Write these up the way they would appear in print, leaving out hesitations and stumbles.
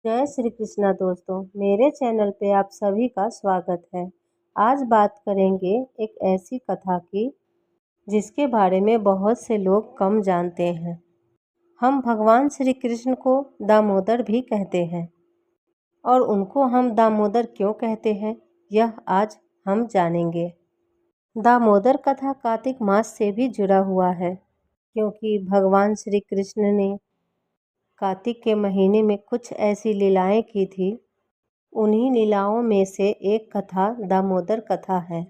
जय श्री कृष्णा दोस्तों, मेरे चैनल पे आप सभी का स्वागत है। आज बात करेंगे एक ऐसी कथा की जिसके बारे में बहुत से लोग कम जानते हैं। हम भगवान श्री कृष्ण को दामोदर भी कहते हैं और उनको हम दामोदर क्यों कहते हैं यह आज हम जानेंगे। दामोदर कथा कार्तिक मास से भी जुड़ा हुआ है क्योंकि भगवान श्री कृष्ण ने कार्तिक के महीने में कुछ ऐसी लीलाएं की थी। उन्हीं लीलाओं में से एक कथा दामोदर कथा है।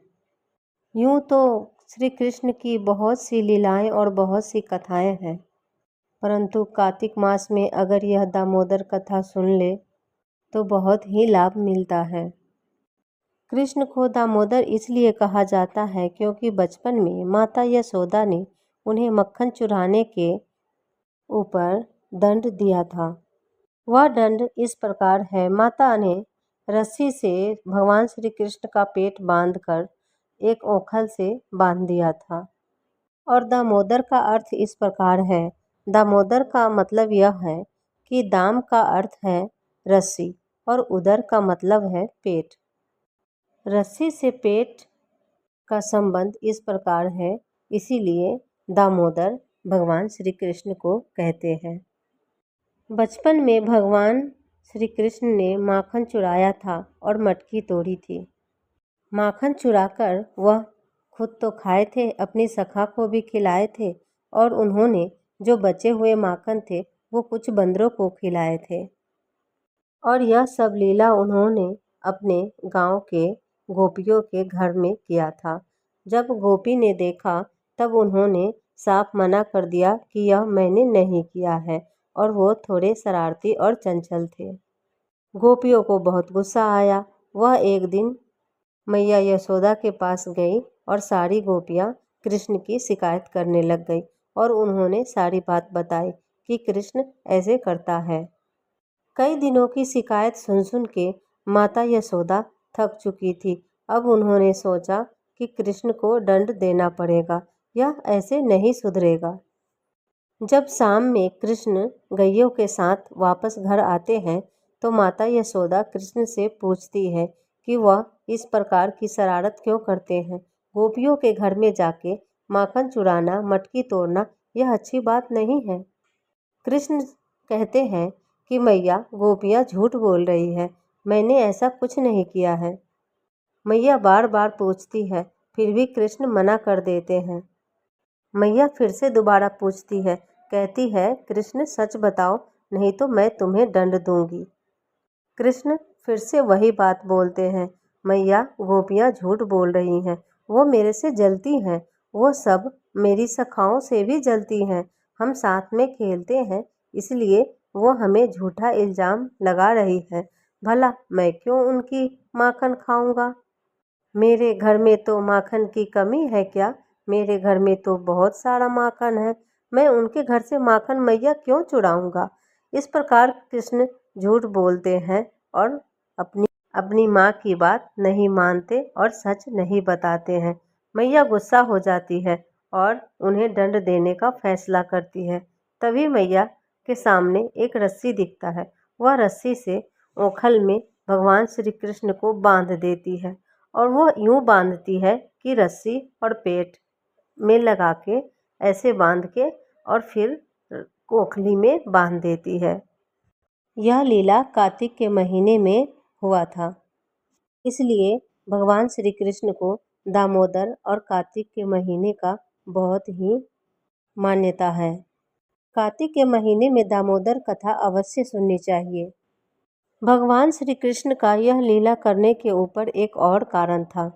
यूँ तो श्री कृष्ण की बहुत सी लीलाएं और बहुत सी कथाएं हैं, परंतु कार्तिक मास में अगर यह दामोदर कथा सुन ले तो बहुत ही लाभ मिलता है। कृष्ण को दामोदर इसलिए कहा जाता है क्योंकि बचपन में माता यशोदा ने उन्हें मक्खन चुराने के ऊपर दंड दिया था। वह दंड इस प्रकार है, माता ने रस्सी से भगवान श्री कृष्ण का पेट बांधकर एक ओखल से बांध दिया था। और दामोदर का अर्थ इस प्रकार है, दामोदर का मतलब यह है कि दाम का अर्थ है रस्सी और उदर का मतलब है पेट। रस्सी से पेट का संबंध इस प्रकार है, इसीलिए दामोदर भगवान श्री कृष्ण को कहते हैं। बचपन में भगवान श्री कृष्ण ने माखन चुराया था और मटकी तोड़ी थी। माखन चुराकर वह खुद तो खाए थे, अपनी सखा को भी खिलाए थे और उन्होंने जो बचे हुए माखन थे वो कुछ बंदरों को खिलाए थे। और यह सब लीला उन्होंने अपने गांव के गोपियों के घर में किया था। जब गोपी ने देखा तब उन्होंने साफ मना कर दिया कि यह मैंने नहीं किया है, और वो थोड़े शरारती और चंचल थे। गोपियों को बहुत गुस्सा आया। वह एक दिन मैया यशोदा के पास गई और सारी गोपियाँ कृष्ण की शिकायत करने लग गई और उन्होंने सारी बात बताई कि कृष्ण ऐसे करता है। कई दिनों की शिकायत सुन सुन के माता यशोदा थक चुकी थी। अब उन्होंने सोचा कि कृष्ण को दंड देना पड़ेगा, यह ऐसे नहीं सुधरेगा। जब शाम में कृष्ण गैयों के साथ वापस घर आते हैं तो माता यशोदा कृष्ण से पूछती है कि वह इस प्रकार की शरारत क्यों करते हैं। गोपियों के घर में जाके माखन चुराना, मटकी तोड़ना यह अच्छी बात नहीं है। कृष्ण कहते हैं कि मैया, गोपियाँ झूठ बोल रही है, मैंने ऐसा कुछ नहीं किया है। मैया बार बार पूछती है, फिर भी कृष्ण मना कर देते हैं। मैया फिर से दोबारा पूछती है, कहती है कृष्ण सच बताओ, नहीं तो मैं तुम्हें दंड दूंगी। कृष्ण फिर से वही बात बोलते हैं, मैया गोपियाँ झूठ बोल रही हैं, वो मेरे से जलती हैं, वो सब मेरी सखाओं से भी जलती हैं। हम साथ में खेलते हैं इसलिए वो हमें झूठा इल्ज़ाम लगा रही है। भला मैं क्यों उनकी माखन खाऊंगा? मेरे घर में तो माखन की कमी है क्या? मेरे घर में तो बहुत सारा माखन है, मैं उनके घर से माखन मैया क्यों चुराऊंगा? इस प्रकार कृष्ण झूठ बोलते हैं और अपनी अपनी माँ की बात नहीं मानते और सच नहीं बताते हैं। मैया गुस्सा हो जाती है और उन्हें दंड देने का फैसला करती है। तभी मैया के सामने एक रस्सी दिखता है। वह रस्सी से ओखल में भगवान श्री कृष्ण को बांध देती है और वो यूँ बांधती है कि रस्सी और पेट में लगा के ऐसे बांध के और फिर ओखली में बांध देती है। यह लीला कार्तिक के महीने में हुआ था, इसलिए भगवान श्री कृष्ण को दामोदर और कार्तिक के महीने का बहुत ही मान्यता है। कार्तिक के महीने में दामोदर कथा अवश्य सुननी चाहिए। भगवान श्री कृष्ण का यह लीला करने के ऊपर एक और कारण था।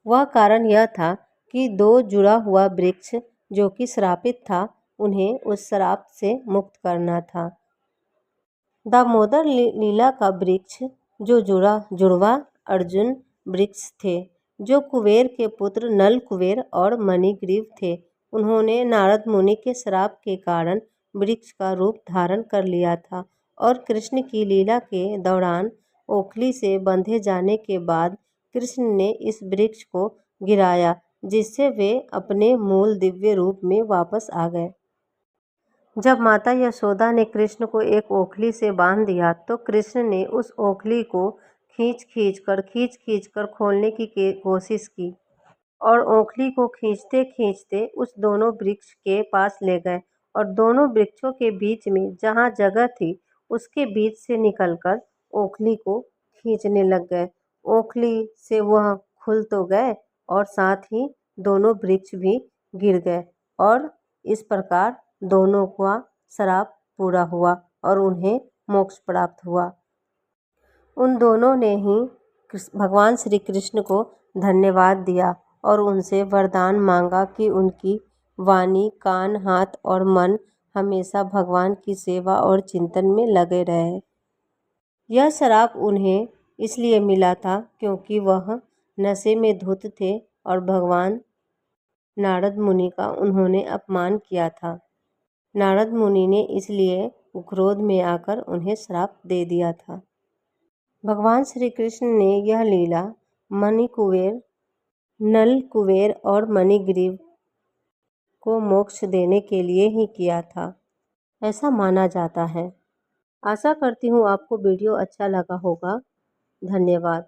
वह कारण यह था कि दो जुड़ा हुआ वृक्ष जो कि श्रापित था, उन्हें उस श्राप से मुक्त करना था। दामोदर लीला का वृक्ष जो जुड़वा अर्जुन वृक्ष थे, जो कुबेर के पुत्र नल कुबेर और मणिग्रीव थे। उन्होंने नारद मुनि के श्राप के कारण वृक्ष का रूप धारण कर लिया था और कृष्ण की लीला के दौरान ओखली से बंधे जाने के बाद कृष्ण ने इस वृक्ष को गिराया, जिससे वे अपने मूल दिव्य रूप में वापस आ गए। जब माता यशोदा ने कृष्ण को एक ओखली से बांध दिया तो कृष्ण ने उस ओखली को खींच खींच कर खोलने की कोशिश की और ओखली को खींचते खींचते उस दोनों वृक्ष के पास ले गए और दोनों वृक्षों के बीच में जहाँ जगह थी उसके बीच से निकलकर ओखली को खींचने लग गए। ओखली से वह खुल तो गए और साथ ही दोनों वृक्ष भी गिर गए और इस प्रकार दोनों का श्राप पूरा हुआ और उन्हें मोक्ष प्राप्त हुआ। उन दोनों ने ही भगवान श्री कृष्ण को धन्यवाद दिया और उनसे वरदान मांगा कि उनकी वाणी, कान, हाथ और मन हमेशा भगवान की सेवा और चिंतन में लगे रहे। यह श्राप उन्हें इसलिए मिला था क्योंकि वह नशे में धुत थे और भगवान नारद मुनि का उन्होंने अपमान किया था। नारद मुनि ने इसलिए क्रोध में आकर उन्हें श्राप दे दिया था। भगवान श्री कृष्ण ने यह लीला मणिकुबेर, नलकुबेर और मणिग्रीव को मोक्ष देने के लिए ही किया था, ऐसा माना जाता है। आशा करती हूँ आपको वीडियो अच्छा लगा होगा। धन्यवाद।